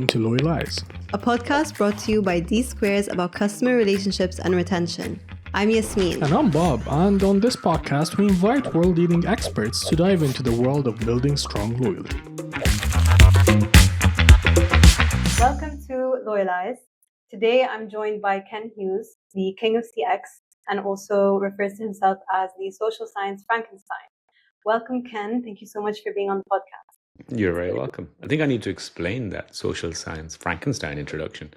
welcome to Loyalize, a podcast brought to you by D Squares about customer relationships and retention. I'm Yasmin. and I'm Bob, and on this podcast we invite world-leading experts to dive into the world of building strong loyalty. Welcome to Loyalize. Today I'm joined by Ken Hughes, the king of CX, and also refers to himself as the social science Frankenstein. Welcome, Ken. Thank you so much for being on the podcast. You're very welcome. I think I need to explain that social science Frankenstein introduction.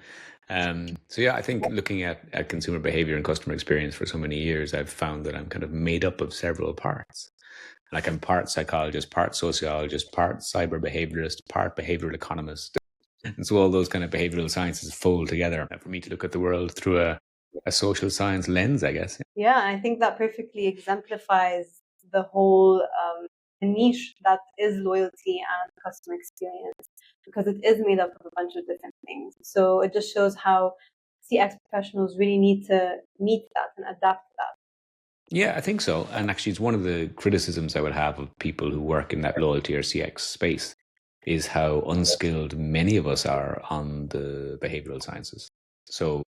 I think looking at consumer behavior and customer experience for so many years, I've found that I'm kind of made up of several parts. Like I'm part psychologist, part sociologist, part cyber behavioralist, part behavioral economist. And so all those kind of behavioral sciences fold together for me to look at the world through a social science lens, I guess. Yeah, I think that perfectly exemplifies the whole niche that is loyalty and customer experience, because it is made up of a bunch of different things. So it just shows how CX professionals really need to meet that and adapt to that. Yeah, I think so. And actually, it's one of the criticisms I would have of people who work in that loyalty or CX space is how unskilled many of us are on the behavioral sciences. So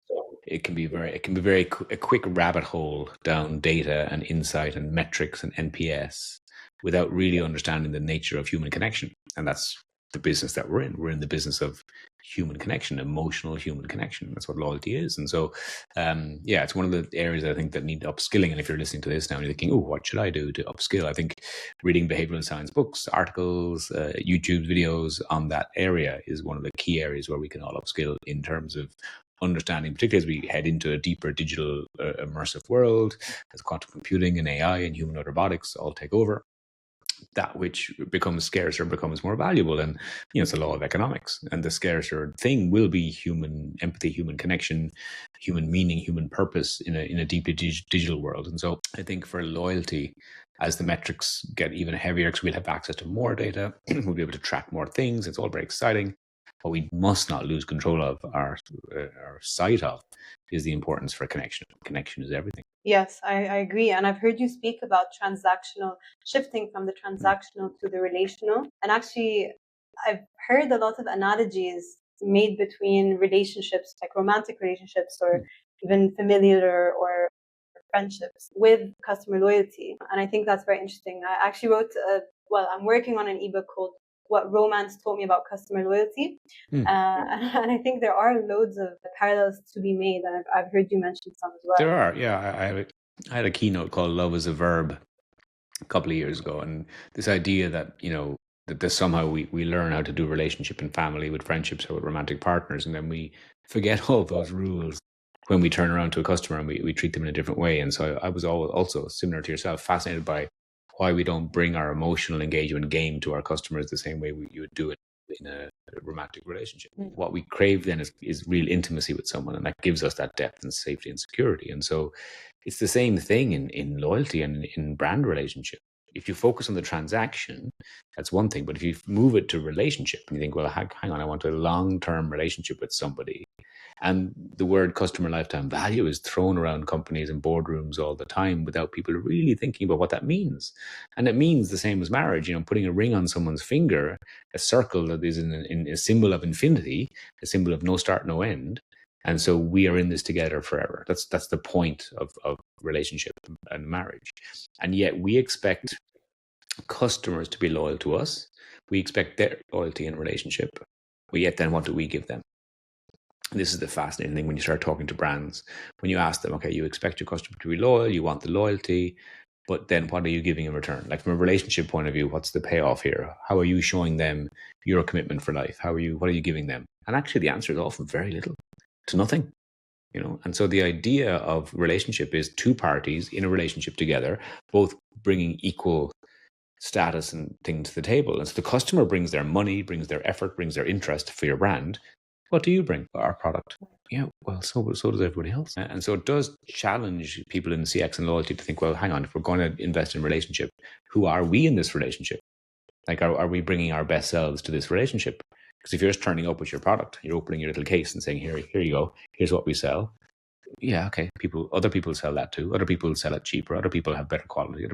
it can be a quick rabbit hole down data and insight and metrics and NPS without really understanding the nature of human connection. And that's the business that we're in. We're in the business of human connection, emotional human connection. That's what loyalty is. And so, it's one of the areas I think that need upskilling. And if you're listening to this now and you're thinking, oh, what should I do to upskill? I think reading behavioral science books, articles, YouTube videos on that area is one of the key areas where we can all upskill in terms of understanding, particularly as we head into a deeper digital immersive world, as quantum computing and AI and humanoid robotics all take over. That which becomes scarcer becomes more valuable. And, it's a law of economics. And the scarcer thing will be human empathy, human connection, human meaning, human purpose in a deeply digital world. And so I think for loyalty, as the metrics get even heavier, because we'll have access to more data, we'll be able to track more things. It's all very exciting. What we must not lose control of, our sight of, is the importance for connection. Connection is everything. Yes, I agree. And I've heard you speak about shifting from the transactional to the relational. And actually, I've heard a lot of analogies made between relationships, like romantic relationships or even familiar or friendships with customer loyalty. And I think that's very interesting. I actually wrote, I'm working on an ebook called What Romance Taught Me About Customer Loyalty. And I think there are loads of parallels to be made. And I've heard you mention some as well. There are, yeah. I had a keynote called Love is a Verb a couple of years ago. And this idea that, that somehow we learn how to do relationship and family with friendships or with romantic partners. And then we forget all those rules when we turn around to a customer and we treat them in a different way. And so I was also, similar to yourself, fascinated by why we don't bring our emotional engagement game to our customers the same way you would do it in a romantic relationship. What we crave then is real intimacy with someone, and that gives us that depth and safety and security. And so it's the same thing in loyalty and in brand relationship. If you focus on the transaction, that's one thing. But if you move it to relationship and you think, well, hang on, I want a long-term relationship with somebody. And the word customer lifetime value is thrown around companies and boardrooms all the time without people really thinking about what that means. And it means the same as marriage, putting a ring on someone's finger, a circle that is in a symbol of infinity, a symbol of no start, no end. And so we are in this together forever. That's the point of relationship and marriage. And yet we expect customers to be loyal to us. We expect their loyalty in relationship. But yet then what do we give them? This is the fascinating thing when you start talking to brands. When you ask them, okay, you expect your customer to be loyal, you want the loyalty, but then what are you giving in return? Like from a relationship point of view, what's the payoff here? How are you showing them your commitment for life? What are you giving them? And actually the answer is often very little to nothing. And so the idea of relationship is two parties in a relationship together, both bringing equal status and things to the table. And so the customer brings their money, brings their effort, brings their interest for your brand. What do you bring? Our product. Yeah, well, so does everybody else. And so it does challenge people in CX and loyalty to think, well, hang on, if we're going to invest in relationship, who are we in this relationship? Like, are we bringing our best selves to this relationship? Because if you're just turning up with your product, you're opening your little case and saying, here you go, here's what we sell. yeah, okay, other people sell that too. Other people sell it cheaper. Other people have better quality.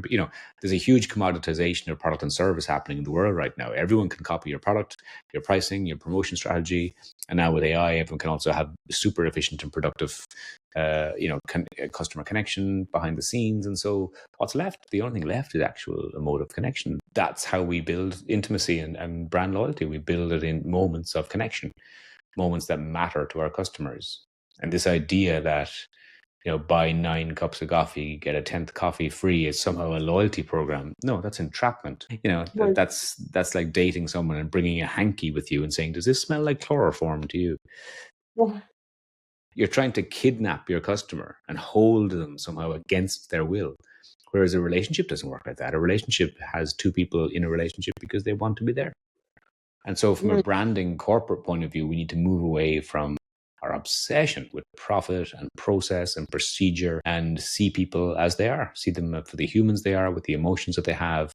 There's a huge commoditization of product and service happening in the world right now. Everyone can copy your product, your pricing, your promotion strategy, and now with AI, everyone can also have super efficient and productive, customer connection behind the scenes. And so, what's left? The only thing left is actual emotive connection. That's how we build intimacy and brand loyalty. We build it in moments of connection, moments that matter to our customers. And this idea that, buy 9 cups of coffee, get a 10th coffee free is somehow a loyalty program. No, that's entrapment. Right. That's like dating someone and bringing a hanky with you and saying, does this smell like chloroform to you? Yeah. You're trying to kidnap your customer and hold them somehow against their will. Whereas a relationship doesn't work like that. A relationship has two people in a relationship because they want to be there. And so from a branding corporate point of view, we need to move away from our obsession with profit and process and procedure and see people as they are, see them for the humans they are with the emotions that they have,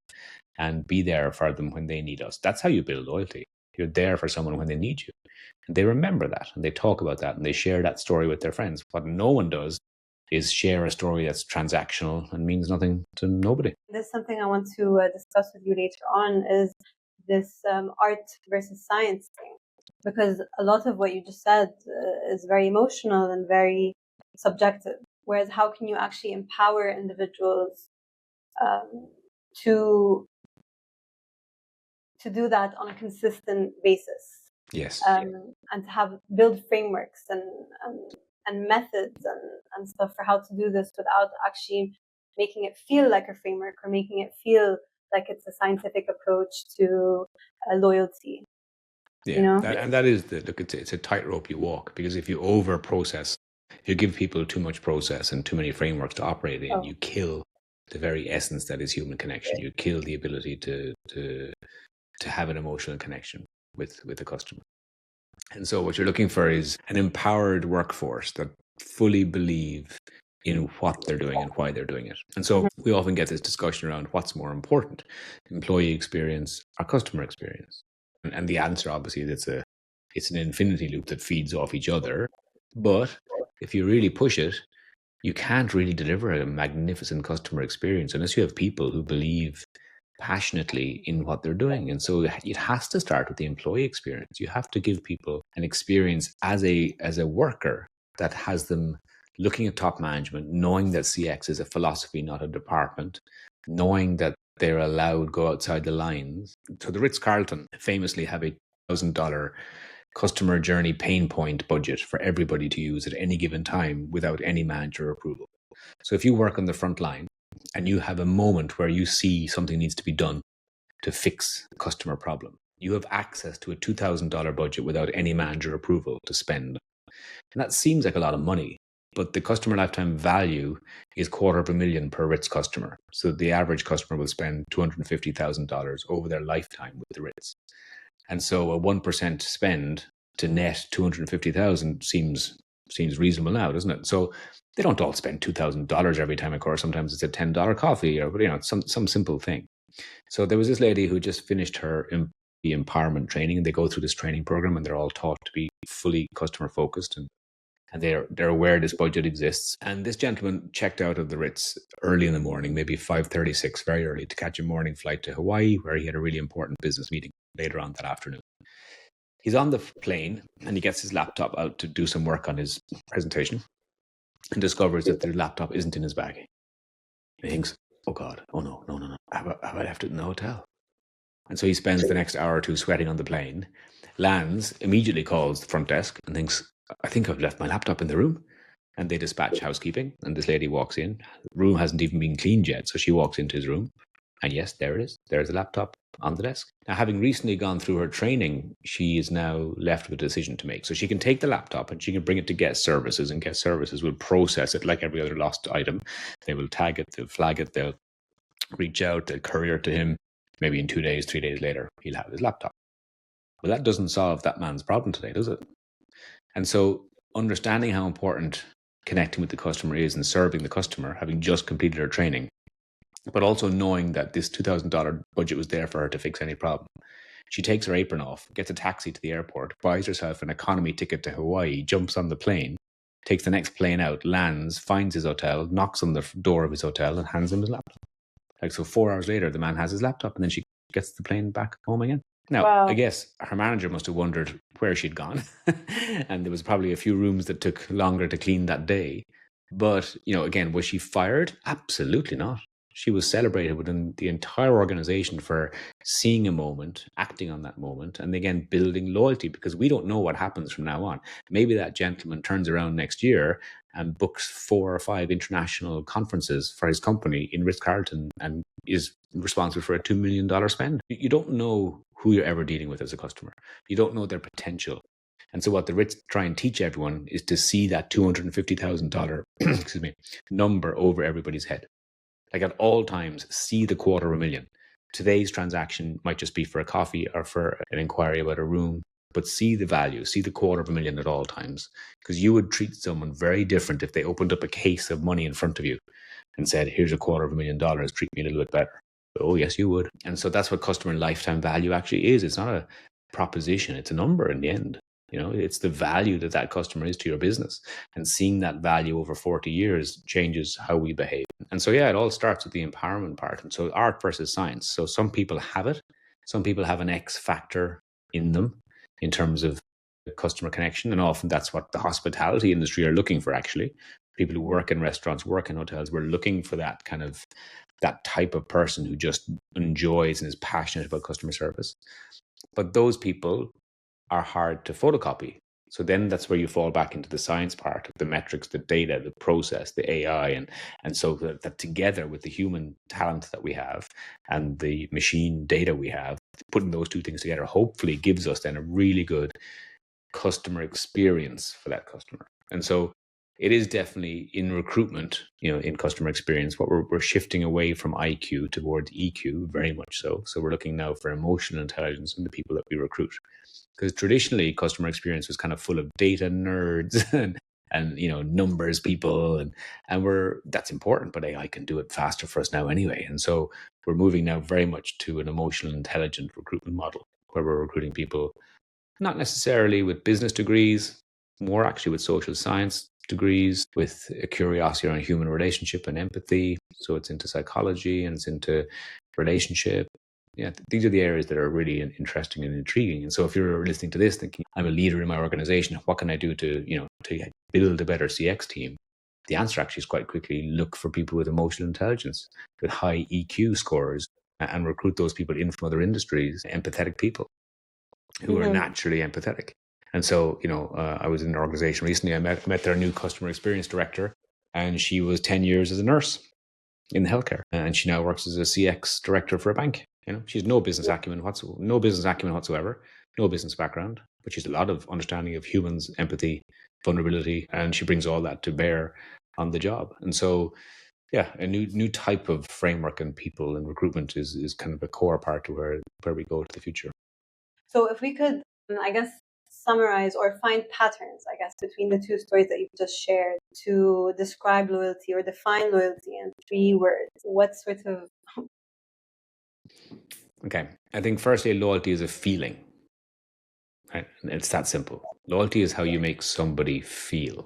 and be there for them when they need us. That's how you build loyalty. You're there for someone when they need you. And they remember that and they talk about that and they share that story with their friends. What no one does is share a story that's transactional and means nothing to nobody. This is something I want to discuss with you later on, is this art versus science thing. Because a lot of what you just said is very emotional and very subjective. Whereas how can you actually empower individuals to do that on a consistent basis? Yes. And to build frameworks and methods and stuff for how to do this without actually making it feel like a framework or making it feel like it's a scientific approach to loyalty. Yeah, and that is it's a tightrope you walk, because if you over process, if you give people too much process and too many frameworks to operate in, you kill the very essence that is human connection. You kill the ability to have an emotional connection with the customer. And so what you're looking for is an empowered workforce that fully believe in what they're doing and why they're doing it. And so we often get this discussion around what's more important, employee experience or customer experience. And the answer, obviously, is it's an infinity loop that feeds off each other. But if you really push it, you can't really deliver a magnificent customer experience unless you have people who believe passionately in what they're doing. And so it has to start with the employee experience. You have to give people an experience as a worker that has them looking at top management, knowing that CX is a philosophy, not a department, knowing that they're allowed to go outside the lines. So the Ritz-Carlton famously have a $1,000 customer journey pain point budget for everybody to use at any given time without any manager approval. So if you work on the front line and you have a moment where you see something needs to be done to fix a customer problem, you have access to a $2,000 budget without any manager approval to spend. And that seems like a lot of money, but the customer lifetime value is $250,000 per Ritz customer. So the average customer will spend $250,000 over their lifetime with the Ritz. And so a 1% spend to net 250,000 seems reasonable now, doesn't it? So they don't all spend $2,000 every time, of course. Sometimes it's a $10 coffee or some simple thing. So there was this lady who just finished her empowerment training, and they go through this training program and they're all taught to be fully customer focused, and they're aware this budget exists. And this gentleman checked out of the Ritz early in the morning, maybe 5:36, very early, to catch a morning flight to Hawaii, where he had a really important business meeting later on that afternoon. He's on the plane and he gets his laptop out to do some work on his presentation and discovers that the laptop isn't in his bag. And he thinks, oh God, oh no. Have I left it in the hotel? And so he spends the next hour or two sweating on the plane, lands, immediately calls the front desk and thinks, I think I've left my laptop in the room. And they dispatch housekeeping, and this lady walks in. The room hasn't even been cleaned yet, so she walks into his room. And yes, there it is. There's a laptop on the desk. Now, having recently gone through her training, she is now left with a decision to make. So she can take the laptop and she can bring it to guest services, and guest services will process it like every other lost item. They will tag it, they'll flag it, they'll reach out, they'll courier it to him. Maybe in 2 days, 3 days later, he'll have his laptop. But that doesn't solve that man's problem today, does it? And so understanding how important connecting with the customer is and serving the customer, having just completed her training, but also knowing that this $2,000 budget was there for her to fix any problem. She takes her apron off, gets a taxi to the airport, buys herself an economy ticket to Hawaii, jumps on the plane, takes the next plane out, lands, finds his hotel, knocks on the door of his hotel and hands him his laptop. Like, so 4 hours later, the man has his laptop and then she gets the plane back home again. Now, Wow. I guess her manager must have wondered where she'd gone. And there was probably a few rooms that took longer to clean that day. But, again, was she fired? Absolutely not. She was celebrated within the entire organization for seeing a moment, acting on that moment, and again, building loyalty, because we don't know what happens from now on. Maybe that gentleman turns around next year and books 4 or 5 international conferences for his company in Ritz-Carlton and is responsible for a $2 million spend. You don't know who you're ever dealing with as a customer. You don't know their potential. And so what the Ritz try and teach everyone is to see that $250,000 number over everybody's head. Like, at all times, see the $250,000. Today's transaction might just be for a coffee or for an inquiry about a room, but see the value, see the $250,000 at all times, because you would treat someone very different if they opened up a case of money in front of you and said, here's a $250,000, treat me a little bit better. Oh, yes, you would. And so that's what customer lifetime value actually is. It's not a proposition, it's a number in the end. It's the value that customer is to your business, and seeing that value over 40 years changes how we behave. And so, it all starts with the empowerment part. And so art versus science. So some people have it. Some people have an X factor in them in terms of customer connection. And often that's what the hospitality industry are looking for, actually. People who work in restaurants, work in hotels, we're looking for that type of person who just enjoys and is passionate about customer service. But those people are hard to photocopy. So then that's where you fall back into the science part of the metrics, the data, the process, the AI. And so that together with the human talent that we have and the machine data we have, putting those two things together hopefully gives us then a really good customer experience for that customer. And so it is definitely in recruitment, in customer experience, what we're shifting away from IQ towards EQ, very much so. So we're looking now for emotional intelligence in the people that we recruit. Because traditionally, customer experience was kind of full of data nerds and numbers people, and that's important, but AI can do it faster for us now anyway. And so we're moving now very much to an emotional intelligent recruitment model, where we're recruiting people not necessarily with business degrees, more actually with social science degrees, with a curiosity around human relationship and empathy. So it's into psychology and it's into relationship. Yeah, these are the areas that are really interesting and intriguing. And so if you're listening to this thinking, I'm a leader in my organization, what can I do to build a better CX team? The answer actually is quite quickly, look for people with emotional intelligence, with high EQ scores, and recruit those people in from other industries, empathetic people who are naturally empathetic. And so, I was in an organization recently, I met their new customer experience director, and she was 10 years as a nurse in healthcare. And she now works as a CX director for a bank. She's no business acumen whatsoever, no business background, but she's a lot of understanding of humans, empathy, vulnerability, and she brings all that to bear on the job. And so, a new type of framework and people and recruitment is kind of a core part to where we go to the future. So if we could, I guess, summarize or find patterns, I guess, between the two stories that you've just shared to describe loyalty or define loyalty in 3 words, what sort of... Okay. I think firstly, loyalty is a feeling. Right? And it's that simple. Loyalty is how you make somebody feel.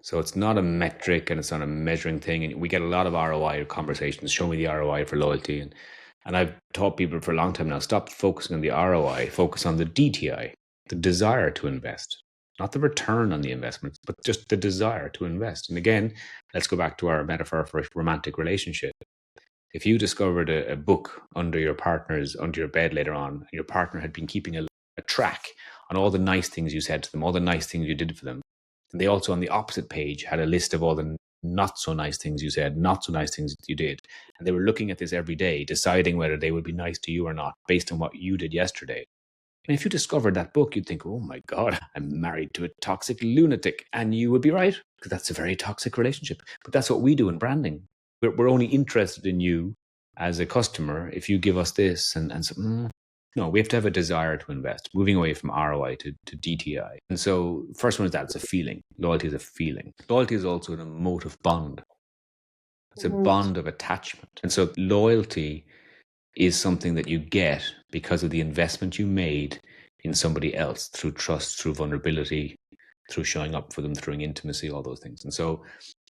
So it's not a metric and it's not a measuring thing. And we get a lot of ROI conversations. Show me the ROI for loyalty. And I've taught people for a long time now, stop focusing on the ROI, focus on the DTI, the desire to invest. Not the return on the investment, but just the desire to invest. And again, let's go back to our metaphor for a romantic relationship. If you discovered a book under your bed later on, and your partner had been keeping a track on all the nice things you said to them, all the nice things you did for them, and they also on the opposite page had a list of all the not so nice things you said, not so nice things that you did, and they were looking at this every day, deciding whether they would be nice to you or not based on what you did yesterday. And if you discovered that book, you'd think, oh my God, I'm married to a toxic lunatic. And you would be right, because that's a very toxic relationship. But that's what we do in branding. We're only interested in you as a customer if you give us this. And so, no, we have to have a desire to invest, moving away from ROI to DTI. And so first one is that it's a feeling. Loyalty is a feeling. Loyalty is also an emotive bond. It's a bond of attachment. And so loyalty is something that you get because of the investment you made in somebody else through trust, through vulnerability, through showing up for them, through intimacy, all those things. And so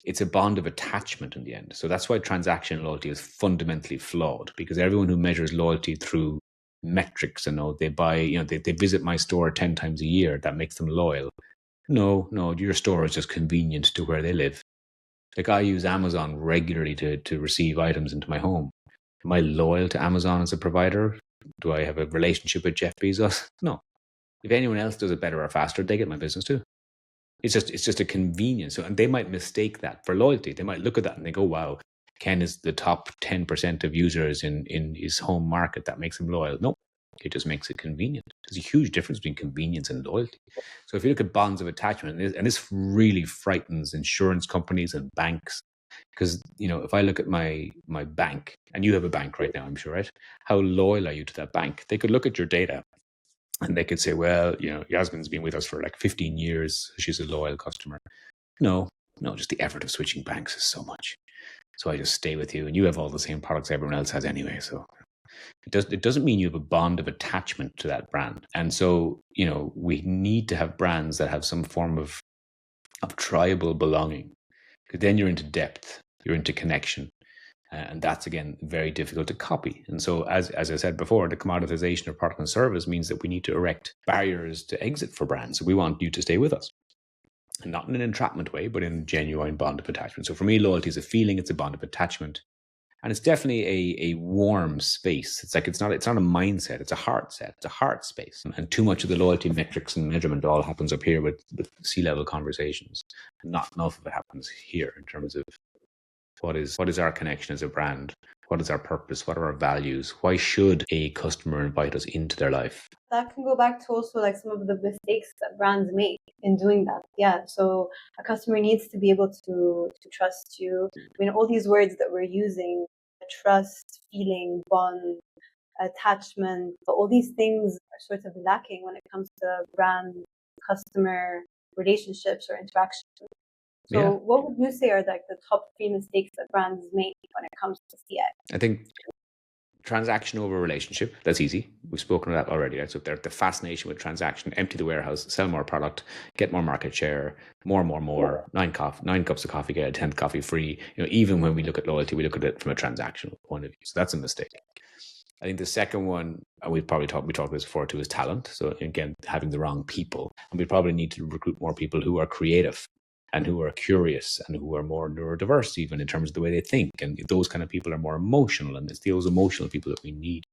it's a bond of attachment in the end. So that's why transaction loyalty is fundamentally flawed, because everyone who measures loyalty through metrics and they buy, they visit my store 10 times a year, that makes them loyal. No, your store is just convenient to where they live. Like, I use Amazon regularly to receive items into my home. Am I loyal to Amazon as a provider? Do I have a relationship with Jeff Bezos? No. If anyone else does it better or faster, they get my business too. It's just a convenience. And they might mistake that for loyalty. They might look at that and they go, wow, Ken is the top 10% of users in his home market. That makes him loyal. No, it just makes it convenient. There's a huge difference between convenience and loyalty. So if you look at bonds of attachment, and this really frightens insurance companies and banks, because, if I look at my bank, and you have a bank right now, I'm sure, right? How loyal are you to that bank? They could look at your data and they could say, well, Yasmin's been with us for like 15 years. She's a loyal customer. No, just the effort of switching banks is so much. So I just stay with you, and you have all the same products everyone else has anyway. So it doesn't mean you have a bond of attachment to that brand. And so, we need to have brands that have some form of tribal belonging, because then you're into depth, you're into connection. And that's, again, very difficult to copy. And so, as I said before, the commoditization of product and service means that we need to erect barriers to exit for brands. So we want you to stay with us. And not in an entrapment way, but in a genuine bond of attachment. So for me, loyalty is a feeling, it's a bond of attachment. And it's definitely a warm space. It's not a mindset, it's a heart set, it's a heart space. And too much of the loyalty metrics and measurement all happens up here with C-level conversations. Not enough of it happens here in terms of what is our connection as a brand? What is our purpose? What are our values? Why should a customer invite us into their life? That can go back to also like some of the mistakes that brands make in doing that. Yeah. So a customer needs to be able to trust you. I mean, all these words that we're using, trust, feeling, bond, attachment, all these things are sort of lacking when it comes to brand customer relationships or interactions. So what would you say are like the top 3 mistakes that brands make when it comes to CX? I think transaction over relationship, that's easy. We've spoken of that already, right? So the fascination with transaction, empty the warehouse, sell more product, get more market share, more, 9 cups of coffee, get a 10th coffee free. Even when we look at loyalty, we look at it from a transactional point of view. So that's a mistake. I think the second one, and we talked about this before too, is talent. So again, having the wrong people. And we probably need to recruit more people who are creative and who are curious and who are more neurodiverse, even in terms of the way they think. And those kind of people are more emotional, and it's those emotional people that we need.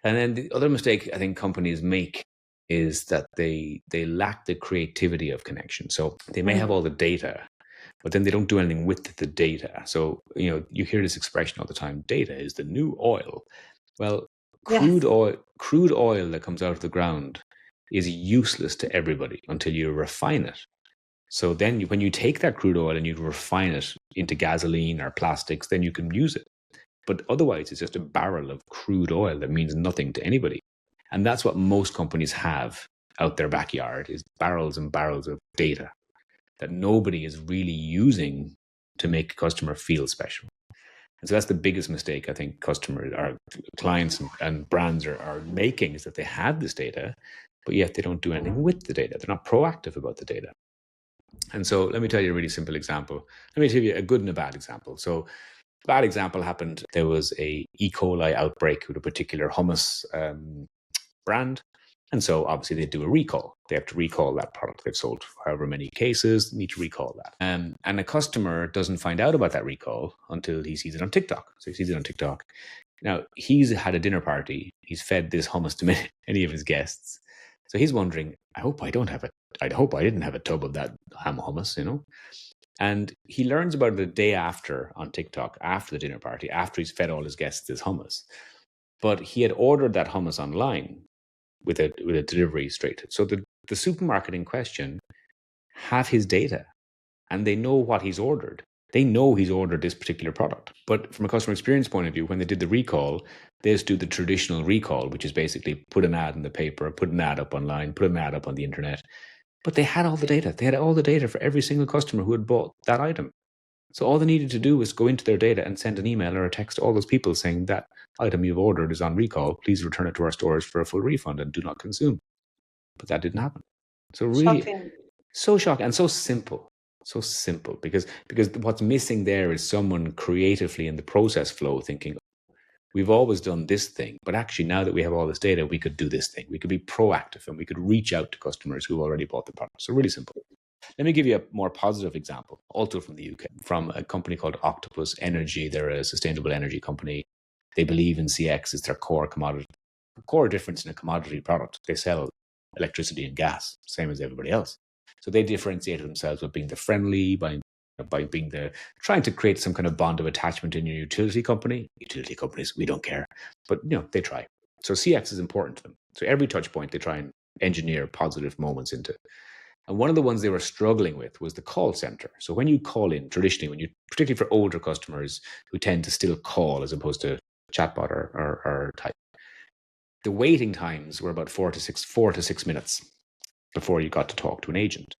And then the other mistake I think companies make is that they lack the creativity of connection. So they may have all the data, but then they don't do anything with the data. So, you hear this expression all the time, data is the new oil. Well, crude oil that comes out of the ground is useless to everybody until you refine it. So then when you take that crude oil and you refine it into gasoline or plastics, then you can use it. But otherwise, it's just a barrel of crude oil that means nothing to anybody. And that's what most companies have out their backyard, is barrels and barrels of data that nobody is really using to make a customer feel special. And so that's the biggest mistake I think customers, our clients and brands are making, is that they have this data, but yet they don't do anything with the data. They're not proactive about the data. And so let me tell you a really simple example. Let me tell you a good and a bad example. So bad example happened. There was a E. coli outbreak with a particular hummus brand. And so obviously they do a recall. They have to recall that product. They've sold however many cases, need to recall that. And a customer doesn't find out about that recall until he sees it on TikTok. So he sees it on TikTok. Now, he's had a dinner party. He's fed this hummus to many of his guests. So he's wondering, I hope I didn't have a tub of that ham hummus, And he learns about it the day after on TikTok, after the dinner party, after he's fed all his guests this hummus. But he had ordered that hummus online with a delivery straight. So the supermarket in question have his data, and they know what he's ordered. They know he's ordered this particular product. But from a customer experience point of view, when they did the recall, they just do the traditional recall, which is basically put an ad in the paper, put an ad up online, put an ad up on the internet. But they had all the data. They had all the data for every single customer who had bought that item. So all they needed to do was go into their data and send an email or a text to all those people saying that item you've ordered is on recall. Please return it to our stores for a full refund and do not consume. But that didn't happen. So really, Shocking. So shocking and so simple. So simple because what's missing there is someone creatively in the process flow thinking, we've always done this thing, but actually now that we have all this data, we could do this thing. We could be proactive and we could reach out to customers who already bought the product. So really simple. Let me give you a more positive example, also from the UK, from a company called Octopus Energy. They're a sustainable energy company. They believe in CX as their core commodity, core difference in a commodity product. They sell electricity and gas, same as everybody else. So they differentiated themselves by being the friendly, by being the trying to create some kind of bond of attachment in your utility company. Utility companies, we don't care, but they try. So CX is important to them. So every touch point they try and engineer positive moments into. And one of the ones they were struggling with was the call center. So when you call in, traditionally, particularly for older customers who tend to still call as opposed to chatbot or type, the waiting times were about 4 to 6 minutes before you got to talk to an agent.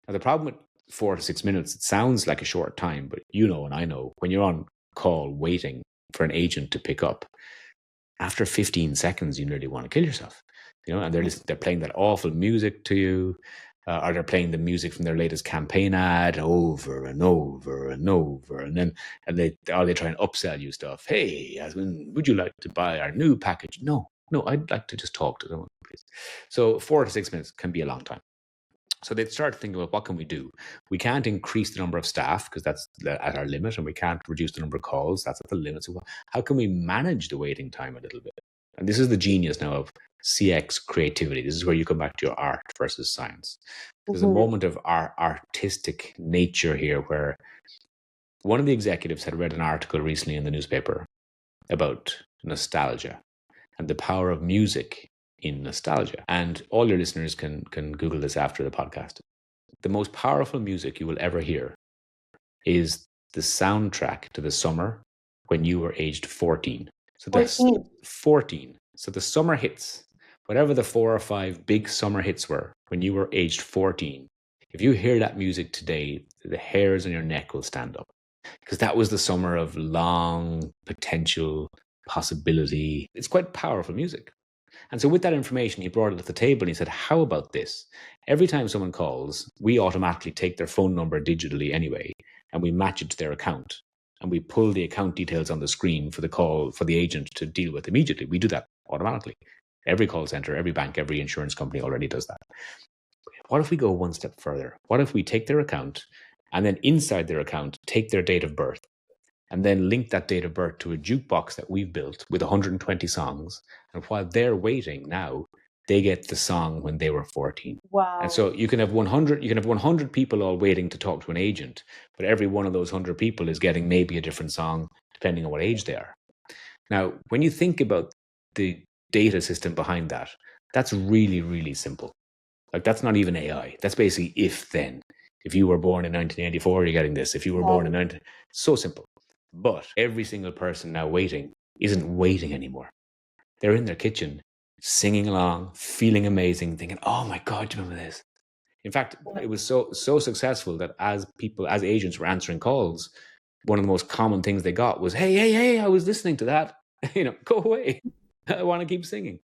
Now, the problem with 4 to 6 minutes, it sounds like a short time, but and I know when you're on call waiting for an agent to pick up, after 15 seconds, you nearly want to kill yourself. And they're playing that awful music to you, or they're playing the music from their latest campaign ad over and over and over, and they try and upsell you stuff. Hey, Yasmin, would you like to buy our new package? No, I'd like to just talk to someone, please. So 4 to 6 minutes can be a long time. So they'd start thinking about what can we do? We can't increase the number of staff because that's at our limit, and we can't reduce the number of calls. That's at the limit. So how can we manage the waiting time a little bit? And this is the genius now of CX creativity. This is where you come back to your art versus science. There's a moment of our artistic nature here where one of the executives had read an article recently in the newspaper about nostalgia and the power of music in nostalgia. And all your listeners can Google this after the podcast. The most powerful music you will ever hear is the soundtrack to the summer when you were aged 14. So that's 14. So the summer hits, whatever the 4 or 5 big summer hits were when you were aged 14, if you hear that music today, the hairs on your neck will stand up. Because that was the summer of long potential possibility. It's quite powerful music. And so with that information, he brought it to the table and he said, how about this? Every time someone calls, we automatically take their phone number digitally anyway, and we match it to their account. And we pull the account details on the screen for the call for the agent to deal with immediately. We do that automatically. Every call center, every bank, every insurance company already does that. What if we go one step further? What if we take their account and then inside their account, take their date of birth and then link that date of birth to a jukebox that we've built with 120 songs. And while they're waiting now, they get the song when they were 14. Wow. And so you can have 100 people all waiting to talk to an agent, but every one of those 100 people is getting maybe a different song depending on what age they are. Now, when you think about the data system behind that, that's really, really simple. Like that's not even AI. That's basically if then. If you were born in 1984, you're getting this. If you were born in so simple. But every single person now waiting isn't waiting anymore. They're in their kitchen, singing along, feeling amazing, thinking, oh my God, do you remember this? In fact, it was so successful that as agents were answering calls, one of the most common things they got was, hey, I was listening to that. Go away. I want to keep singing.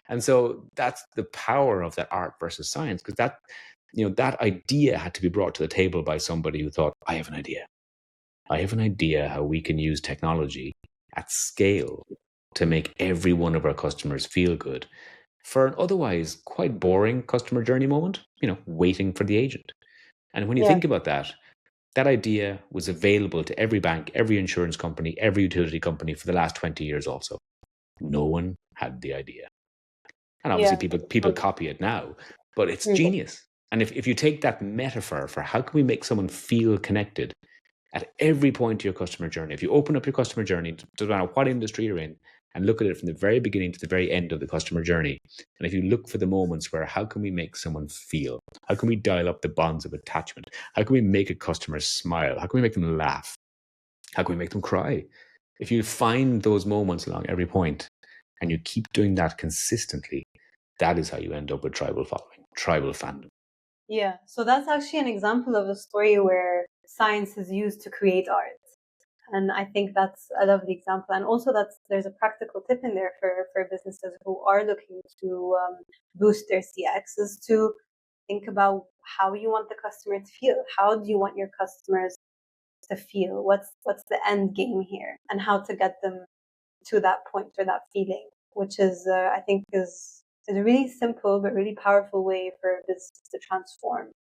And so that's the power of that art versus science, because that idea had to be brought to the table by somebody who thought, I have an idea how we can use technology at scale to make every one of our customers feel good for an otherwise quite boring customer journey moment, waiting for the agent. And when you think about that idea was available to every bank, every insurance company, every utility company for the last 20 years also. No one had the idea. And obviously people copy it now, but it's genius. And if you take that metaphor for how can we make someone feel connected at every point of your customer journey, if you open up your customer journey, no matter what industry you're in, and look at it from the very beginning to the very end of the customer journey, and if you look for the moments where how can we make someone feel? How can we dial up the bonds of attachment? How can we make a customer smile? How can we make them laugh? How can we make them cry? If you find those moments along every point, and you keep doing that consistently, that is how you end up with tribal following, tribal fandom. Yeah, so that's actually an example of a story where science is used to create art. And I think I love the example. And also there's a practical tip in there for businesses who are looking to boost their CX is to think about how you want the customer to feel. How do you want your customers to feel? What's the end game here, and how to get them to that point or that feeling, which is I think is a really simple but really powerful way for business to transform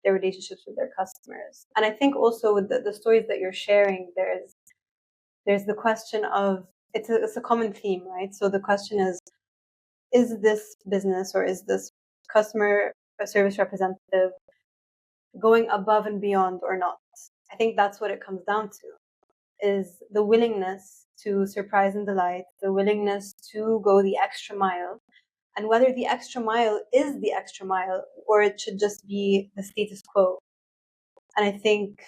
their relationships with their customers. And I think also with the stories that you're sharing, there's the question of it's a common theme, right? So the question is this business or is this customer or service representative going above and beyond or not? I think that's what it comes down to, is the willingness to surprise and delight, the willingness to go the extra mile, and whether the extra mile is the extra mile or it should just be the status quo. And I think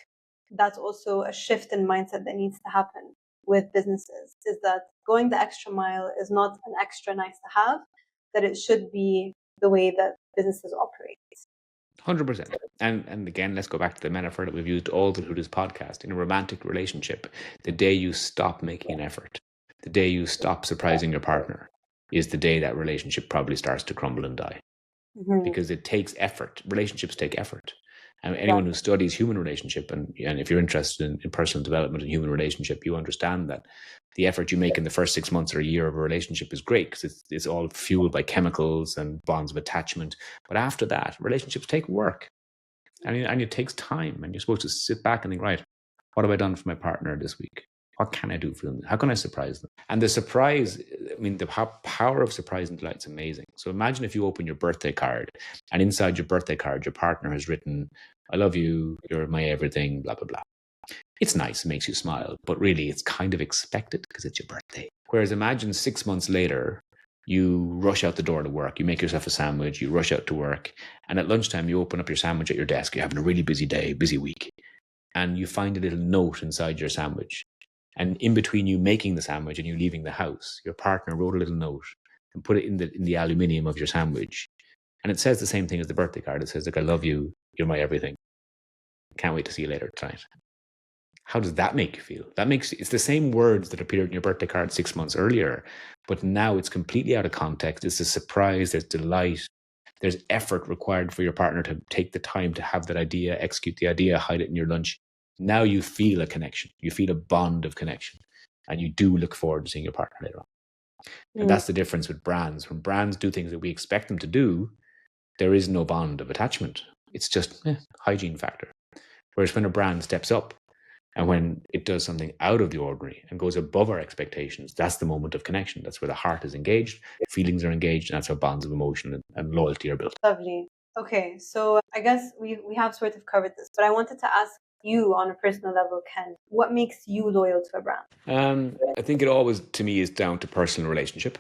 that's also a shift in mindset that needs to happen with businesses, is that going the extra mile is not an extra nice to have, that it should be the way that businesses operate. 100%. And again, let's go back to the metaphor that we've used all through this podcast. In a romantic relationship, the day you stop making an effort, the day you stop surprising your partner, is the day that relationship probably starts to crumble and die. Because it takes effort. Relationships take effort. And anyone who studies human relationship, and if you're interested in personal development and human relationship, you understand that the effort you make in the first 6 months or a year of a relationship is great because it's all fueled by chemicals and bonds of attachment. But after that, relationships take work, and it takes time. And you're supposed to sit back and think, right, what have I done for my partner this week? What can I do for them? How can I surprise them? And the surprise, I mean, the power of surprise and delight is amazing. So imagine if you open your birthday card, and inside your birthday card, your partner has written, "I love you, you're my everything, blah, blah, blah." It's nice, it makes you smile, but really it's kind of expected because it's your birthday. Whereas imagine 6 months later, you rush out the door to work, you make yourself a sandwich, you rush out to work, and at lunchtime you open up your sandwich at your desk, you're having a really busy day, busy week, and you find a little note inside your sandwich. And in between you making the sandwich and you leaving the house, your partner wrote a little note and put it in the aluminium of your sandwich. And it says the same thing as the birthday card. It says, like, "I love you, you're my everything. Can't wait to see you later tonight." How does that make you feel? It's the same words that appeared in your birthday card 6 months earlier, but now it's completely out of context. It's a surprise, there's delight, there's effort required for your partner to take the time to have that idea, execute the idea, hide it in your lunch. Now you feel a connection. You feel a bond of connection. And you do look forward to seeing your partner later on. And that's the difference with brands. When brands do things that we expect them to do, there is no bond of attachment. It's just hygiene factor. Whereas when a brand steps up and when it does something out of the ordinary and goes above our expectations, that's the moment of connection. That's where the heart is engaged, feelings are engaged, and that's how bonds of emotion and loyalty are built. Lovely. Okay, so I guess we have sort of covered this, but I wanted to ask you on a personal level, Ken, what makes you loyal to a brand? I think it always, to me, is down to personal relationship.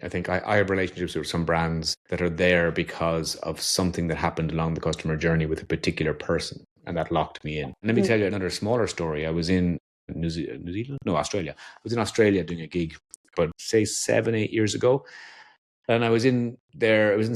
I think I have relationships with some brands that are there because of something that happened along the customer journey with a particular person, and that locked me in. And let me tell you another smaller story. I was in Australia. I was in Australia doing a gig, but say 7-8 years ago. And I was in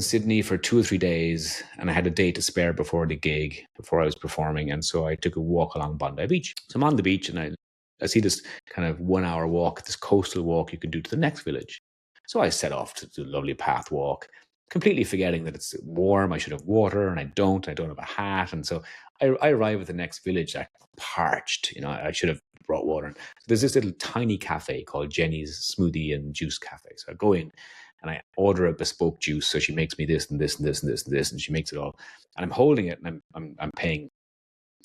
Sydney for 2 or 3 days, and I had a day to spare before the gig, before I was performing. And so I took a walk along Bondi Beach. So I'm on the beach, and I see this kind of 1 hour walk, this coastal walk you can do to the next village. So I set off to do a lovely path walk, completely forgetting that it's warm. I should have water, and I don't have a hat. And so I arrive at the next village, I'm parched. I should have brought water. So there's this little tiny cafe called Jenny's Smoothie and Juice Cafe. So I go in, and I order a bespoke juice. So she makes me this and this and this and this and this, and she makes it all. And I'm holding it, and I'm paying.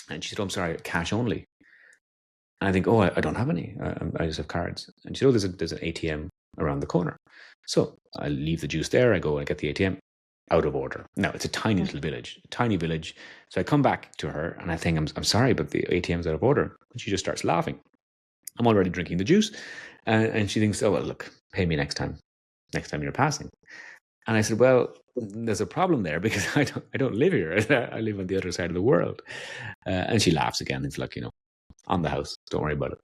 And she said, "Oh, I'm sorry, cash only." And I think, "Oh, I don't have any. I just have cards." And she said, "Oh, there's an ATM around the corner." So I leave the juice there. I go and get the ATM. Out of order. Now it's a tiny little village, tiny village. So I come back to her and I think, I'm sorry, but the ATM's out of order. And she just starts laughing. I'm already drinking the juice. And she thinks, "Oh, well, look, pay me next time you're passing." And I said, "Well, there's a problem there because I don't live here. I live on the other side of the world." And she laughs again. It's like, on the house, don't worry about it.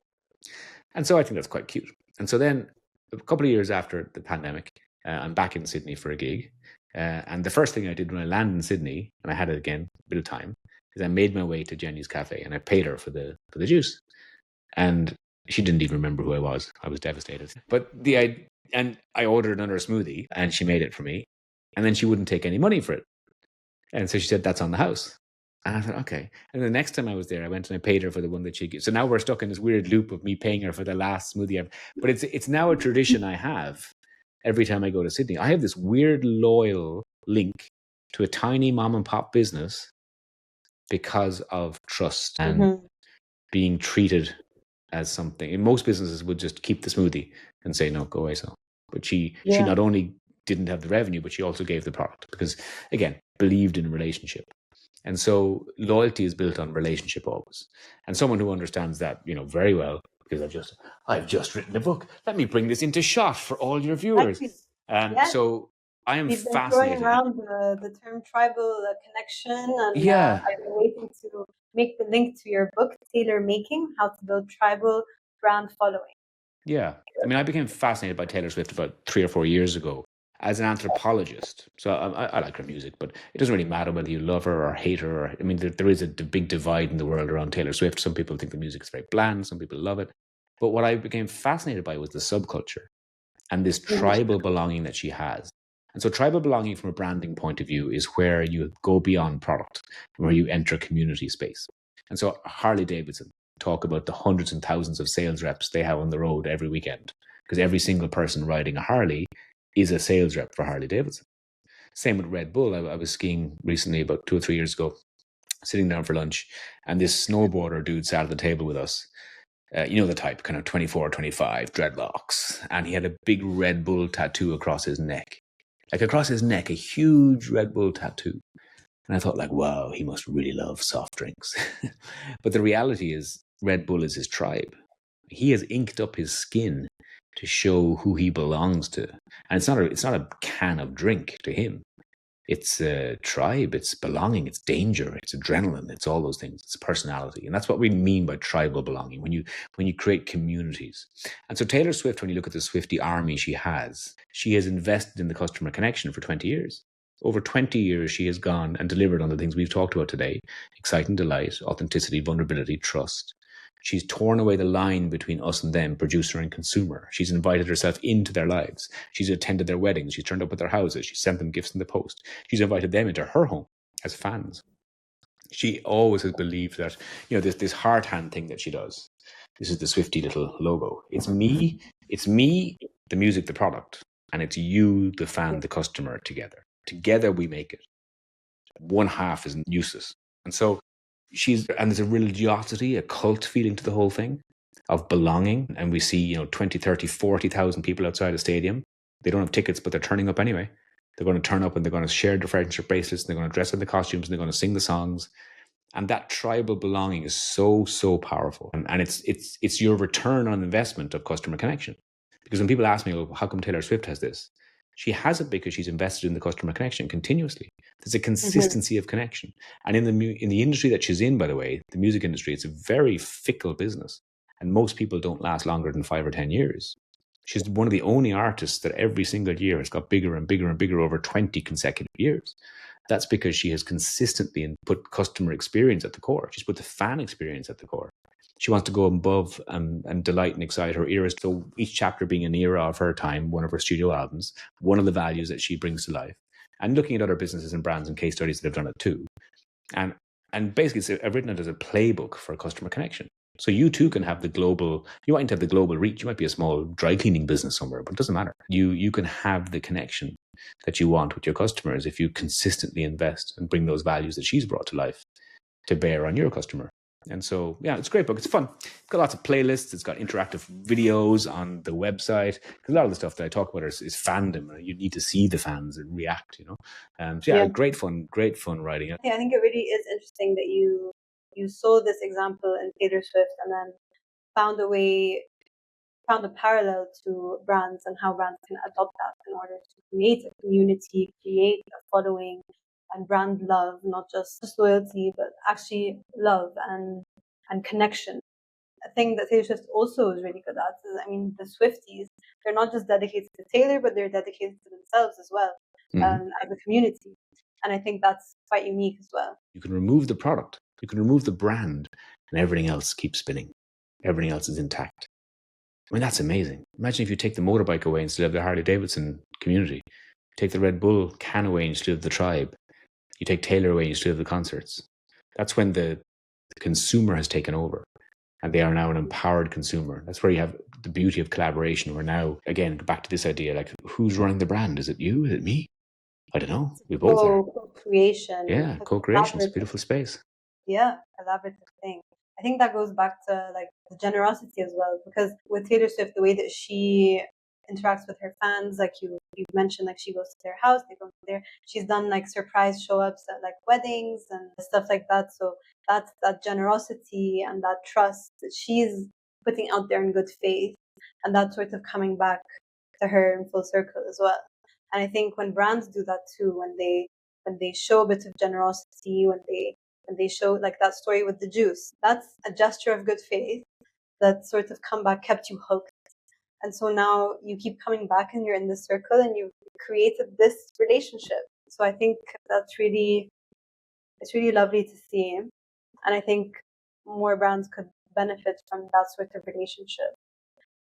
And so I think that's quite cute. And so then a couple of years after the pandemic, I'm back in Sydney for a gig. And the first thing I did when I landed in Sydney, and I had it again, a bit of time, is I made my way to Jenny's Cafe and I paid her for the juice. And she didn't even remember who I was. I was devastated. But I ordered another smoothie and she made it for me. And then she wouldn't take any money for it. And so she said, that's on the house. And I thought, okay. And the next time I was there, I went and I paid her for the one that she gave. So now we're stuck in this weird loop of me paying her for the last smoothie ever. But it's now a tradition I have every time I go to Sydney. I have this weird loyal link to a tiny mom and pop business because of trust and being treated as something. And most businesses would just keep the smoothie and say, no, go away. So, but she not only didn't have the revenue, but she also gave the product because, again, believed in a relationship. And so loyalty is built on relationship always. And someone who understands that, very well, because I've just written a book. Let me bring this into shot for all your viewers. So I am fascinated. Been throwing around the term tribal connection, and I've been waiting to make the link to your book, Tailor Making: How to Build Tribal Brand Following. Yeah. I mean, I became fascinated by Taylor Swift about 3 or 4 years ago as an anthropologist. So I like her music, but it doesn't really matter whether you love her or hate her. I mean, there is a big divide in the world around Taylor Swift. Some people think the music is very bland. Some people love it. But what I became fascinated by was the subculture and this tribal belonging that she has. And so tribal belonging from a branding point of view is where you go beyond product, where you enter community space. And so Harley Davidson talk about the hundreds and thousands of sales reps they have on the road every weekend, because every single person riding a Harley is a sales rep for Harley Davidson. Same with Red Bull. I was skiing recently about 2 or 3 years ago, sitting down for lunch, and this snowboarder dude sat at the table with us. The type, kind of 24, 25, dreadlocks. And he had a big Red Bull tattoo across his neck. Like across his neck, a huge Red Bull tattoo. And I thought, wow, he must really love soft drinks. But the reality is, Red Bull is his tribe. He has inked up his skin to show who he belongs to. And it's not a can of drink to him. It's a tribe, it's belonging, it's danger, it's adrenaline, it's all those things. It's personality. And that's what we mean by tribal belonging, when you create communities. And so Taylor Swift, when you look at the Swiftie army she has invested in the customer connection for 20 years. Over 20 years, she has gone and delivered on the things we've talked about today: exciting delight, authenticity, vulnerability, trust. She's torn away the line between us and them, producer and consumer. She's invited herself into their lives. She's attended their weddings. She's turned up at their houses. She's sent them gifts in the post. She's invited them into her home as fans. She always has believed that, this heart hand thing that she does. This is the Swiftie little logo. It's me, the music, the product, and it's you, the fan, the customer together. Together we make it. One half is useless. And so there's a religiosity, a cult feeling to the whole thing of belonging. And we see, 20, 30, 40,000 people outside a stadium. They don't have tickets, but they're turning up anyway. They're going to turn up and they're going to share their friendship bracelets. And they're going to dress in the costumes and they're going to sing the songs. And that tribal belonging is so, so powerful. And it's your return on investment of customer connection. Because when people ask me, well, how come Taylor Swift has this? She has it because she's invested in the customer connection continuously. There's a consistency of connection. And in the industry that she's in, by the way, the music industry, it's a very fickle business. And most people don't last longer than 5 or 10 years. She's one of the only artists that every single year has got bigger and bigger and bigger over 20 consecutive years. That's because she has consistently put customer experience at the core. She's put the fan experience at the core. She wants to go above and delight and excite her eras. So each chapter being an era of her time, one of her studio albums, one of the values that she brings to life. And looking at other businesses and brands and case studies that have done it too. And basically, I've written it as a playbook for customer connection. So you too can have you might have the global reach. You might be a small dry cleaning business somewhere, but it doesn't matter. You can have the connection that you want with your customers if you consistently invest and bring those values that she's brought to life to bear on your customer. And so, yeah, it's a great book. It's fun. It's got lots of playlists. It's got interactive videos on the website. Because a lot of the stuff that I talk about is fandom. You need to see the fans and react, great fun writing. Yeah, I think it really is interesting that you saw this example in Taylor Swift and then found a parallel to brands and how brands can adopt that in order to create a community, create a following, and brand love, not just loyalty, but actually love and connection. A thing that Taylor Swift also is really good at is, the Swifties, they're not just dedicated to Taylor, but they're dedicated to themselves as well, as a community. And I think that's quite unique as well. You can remove the product, you can remove the brand, and everything else keeps spinning. Everything else is intact. That's amazing. Imagine if you take the motorbike away instead of the Harley Davidson community. Take the Red Bull can away instead of the tribe. You take Taylor away, you still have the concerts. That's when the consumer has taken over. And they are now an empowered consumer. That's where you have the beauty of collaboration. We're now, again, back to this idea, like, who's running the brand? Is it you? Is it me? I don't know. We both are. Co-creation. Yeah, co-creation. It's a beautiful space. Yeah, collaborative thing. I think that goes back to like the generosity as well, because with Taylor Swift, the way that she interacts with her fans, like you've mentioned, like she goes to their house, they go to there. She's done like surprise show ups at like weddings and stuff like that. So that's that generosity and that trust that she's putting out there in good faith, and that's sort of coming back to her in full circle as well. And I think when brands do that too, when they show a bit of generosity, when they show like that story with the juice, that's a gesture of good faith that sort of kept you hooked. And so now you keep coming back and you're in this circle and you've created this relationship. So I think it's really lovely to see. And I think more brands could benefit from that sort of relationship.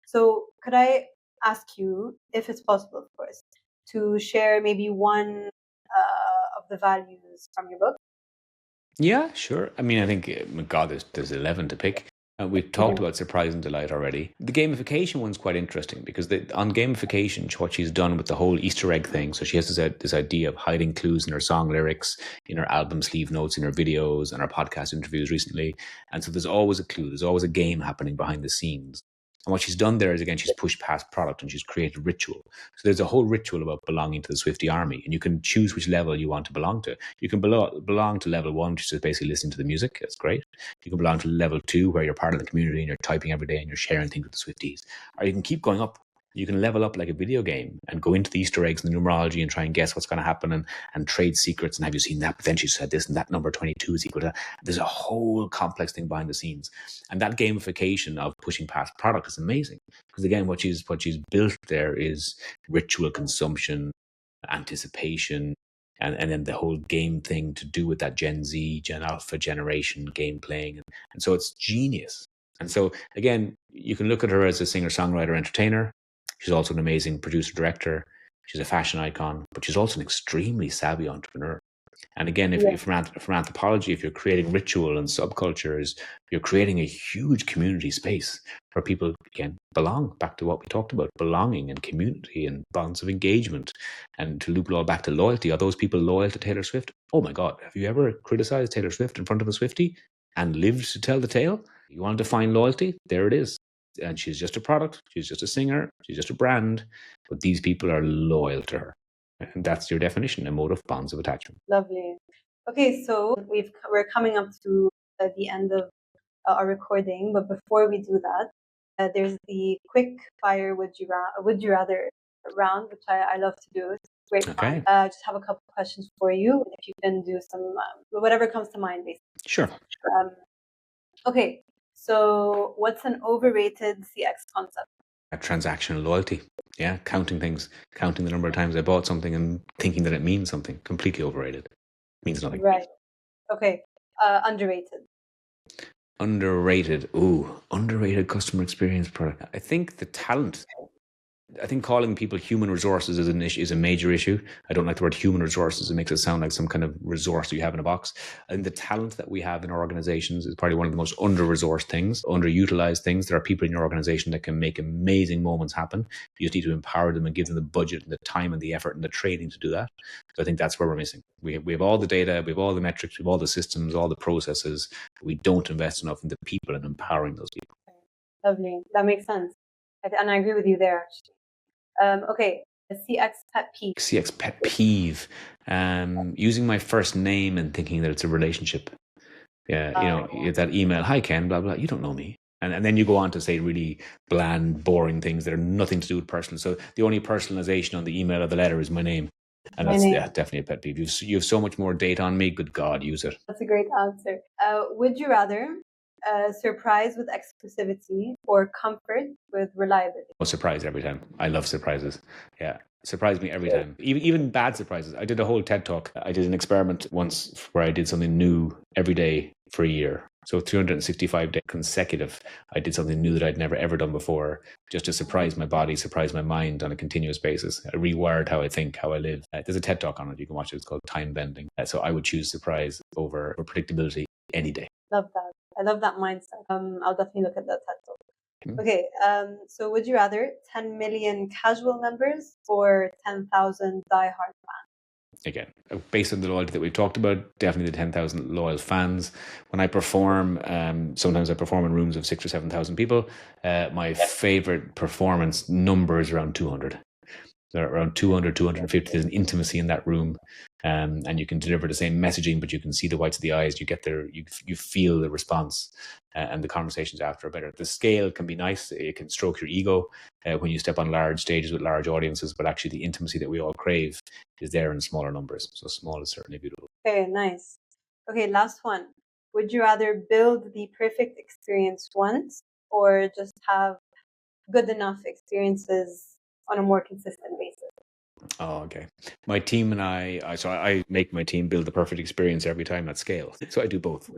So could I ask you, if it's possible, of course, to share maybe one of the values from your book? Yeah, sure. I mean, I think, God, there's 11 to pick. We've talked about surprise and delight already. The gamification one's quite interesting because on gamification, what she's done with the whole Easter egg thing. So she has this idea of hiding clues in her song lyrics, in her album sleeve notes, in her videos, and her podcast interviews recently. And so there's always a clue. There's always a game happening behind the scenes. And what she's done there is, again, she's pushed past product and she's created ritual. So there's a whole ritual about belonging to the Swiftie army, and you can choose which level you want to belong to. You can belong to level 1, which is basically listening to the music. That's great. You can belong to level 2, where you're part of the community and you're typing every day and you're sharing things with the Swifties. Or you can keep going up. You can level up like a video game and go into the Easter eggs and the numerology and try and guess what's going to happen and trade secrets. And have you seen that? But then she said this, and that number 22 is equal to that. There's a whole complex thing behind the scenes. And that gamification of pushing past product is amazing. Because again, what she's built there is ritual consumption, anticipation, and then the whole game thing to do with that Gen Z, Gen Alpha generation game playing. And so it's genius. And so again, you can look at her as a singer-songwriter, entertainer. She's also an amazing producer-director. She's a fashion icon, but she's also an extremely savvy entrepreneur. And again, if from anthropology, if you're creating ritual and subcultures, you're creating a huge community space where people, again, belong. Back to what we talked about, belonging and community and bonds of engagement. And to loop it all back to loyalty, are those people loyal to Taylor Swift? Oh my God, have you ever criticized Taylor Swift in front of a Swiftie and lived to tell the tale? You want to define loyalty? There it is. And she's just a product. She's just a singer. She's just a brand. But these people are loyal to her. And that's your definition, emotive bonds of attachment. Lovely. Okay, so we're coming up to the end of our recording, but before we do that, there's the quick fire would you rather round, which I love to do. It's great fun. Just have a couple of questions for you. If you can do some whatever comes to mind, basically. Sure. Okay, so what's an overrated CX concept? Transactional loyalty. Yeah, counting things, counting the number of times I bought something and thinking that it means something. Completely overrated. Means nothing. Right. Okay. Underrated. Underrated. Ooh, underrated customer experience product. I think the talent. I think calling people human resources is a major issue. I don't like the word human resources. It makes it sound like some kind of resource you have in a box. And the talent that we have in our organizations is probably one of the most under-resourced things, underutilized things. There are people in your organization that can make amazing moments happen. You just need to empower them and give them the budget and the time and the effort and the training to do that. So I think that's where we're missing. We have all the data, we have all the metrics, we have all the systems, all the processes. We don't invest enough in the people and empowering those people. Lovely. That makes sense. And I agree with you there, actually. Okay, the CX pet peeve. CX pet peeve. Using my first name and thinking that it's a relationship. Yeah, that email, hi Ken, blah, blah, you don't know me. And then you go on to say really bland, boring things that are nothing to do with personal. So the only personalization on the email or the letter is my name. And that's definitely a pet peeve. You have so much more data on me. Good God, use it. That's a great answer. Would you rather surprise with exclusivity or comfort with reliability? Oh, surprise every time. I love surprises. Yeah. Surprise me every time. Even bad surprises. I did a whole TED talk. I did an experiment once where I did something new every day for a year. So 365 days consecutive, I did something new that I'd never ever done before, just to surprise my body, surprise my mind on a continuous basis. I rewired how I think, how I live. There's a TED Talk on it. You can watch it. It's called Time Bending. So I would choose surprise over predictability any day. Love that. I love that mindset. I'll definitely look at that TED Talk. Okay, so would you rather 10 million casual members or 10,000 diehard fans? Again, based on the loyalty that we've talked about, definitely the 10,000 loyal fans. When I perform, sometimes I perform in rooms of 6,000 or 7,000 people. My favorite performance number is around 200. There are around 200, 250. There's an intimacy in that room, and you can deliver the same messaging, but you can see the whites of the eyes. You get there, you feel the response, and the conversations after are better. The scale can be nice. It can stroke your ego when you step on large stages with large audiences, but actually the intimacy that we all crave is there in smaller numbers. So small is certainly beautiful. Okay, nice. Okay, last one. Would you rather build the perfect experience once or just have good enough experiences on a more consistent basis? Oh, okay. My team and I make my team build the perfect experience every time at scale. So I do both.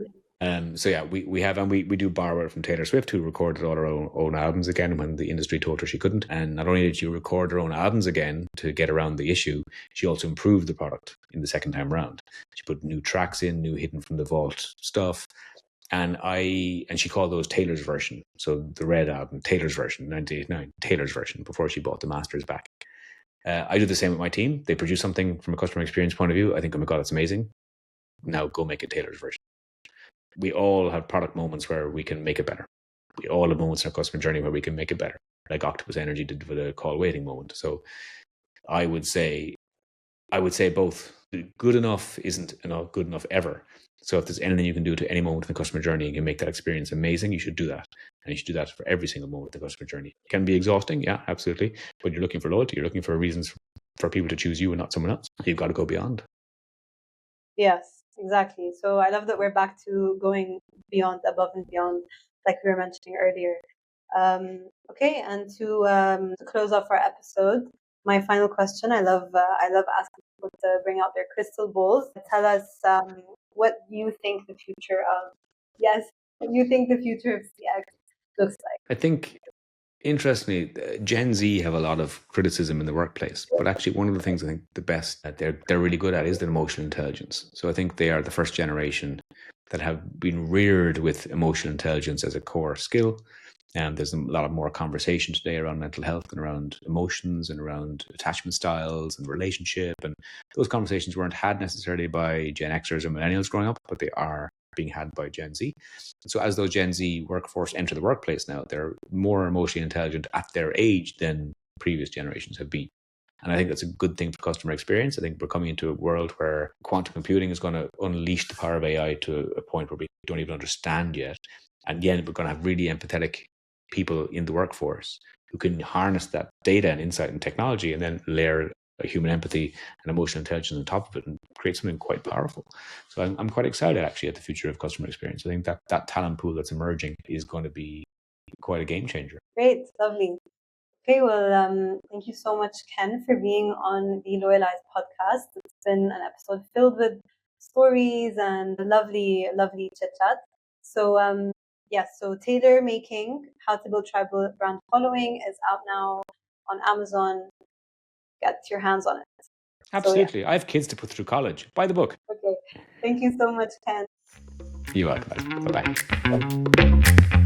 So yeah, we do borrow it from Taylor Swift, who recorded all her own albums again when the industry told her she couldn't. And not only did she record her own albums again to get around the issue, she also improved the product in the second time round. She put new tracks in, new hidden from the vault stuff. And she called those Taylor's version. So the Red album, Taylor's version, 1989, Taylor's version, before she bought the masters back. I do the same with my team. They produce something from a customer experience point of view. I think, oh my God, it's amazing. Now go make it Taylor's version. We all have product moments where we can make it better. We all have moments in our customer journey where we can make it better, like Octopus Energy did for the call waiting moment. So I would say both. Good enough isn't good enough ever. So if there's anything you can do to any moment in the customer journey and can make that experience amazing, you should do that. And you should do that for every single moment of the customer journey. It can be exhausting, yeah, absolutely. But you're looking for loyalty. You're looking for reasons for people to choose you and not someone else. You've got to go beyond. Yes, exactly. So I love that we're back to going beyond, above and beyond, like we were mentioning earlier. Okay, and to close off our episode, my final question. I love asking people to bring out their crystal balls. Tell us what you think the future of CX looks like. I think, interestingly, Gen Z have a lot of criticism in the workplace, but actually one of the things I think the best that they're really good at is their emotional intelligence. So I think they are the first generation that have been reared with emotional intelligence as a core skill. And there's a lot more conversation today around mental health and around emotions and around attachment styles and relationship. And those conversations weren't had necessarily by Gen Xers or millennials growing up, but they are being had by Gen Z. So as those Gen Z workforce enter the workplace now, they're more emotionally intelligent at their age than previous generations have been. And I think that's a good thing for customer experience. I think we're coming into a world where quantum computing is going to unleash the power of AI to a point where we don't even understand yet. And again, we're going to have really empathetic people in the workforce who can harness that data and insight and technology and then layer a human empathy and emotional intelligence on top of it and create something quite powerful. So I'm quite excited actually at the future of customer experience. I think that talent pool that's emerging is going to be quite a game changer. Great, lovely. Okay, well, thank you so much, Ken, for being on the Loyalize podcast. It's been an episode filled with stories and lovely, lovely chit chat. So, so Taylor Making How to Build Tribal Brand Following is out now on Amazon. Get your hands on it. Absolutely. So, I have kids to put through college. Buy the book. Okay. Thank you so much, Ken. You're welcome. Bye-bye.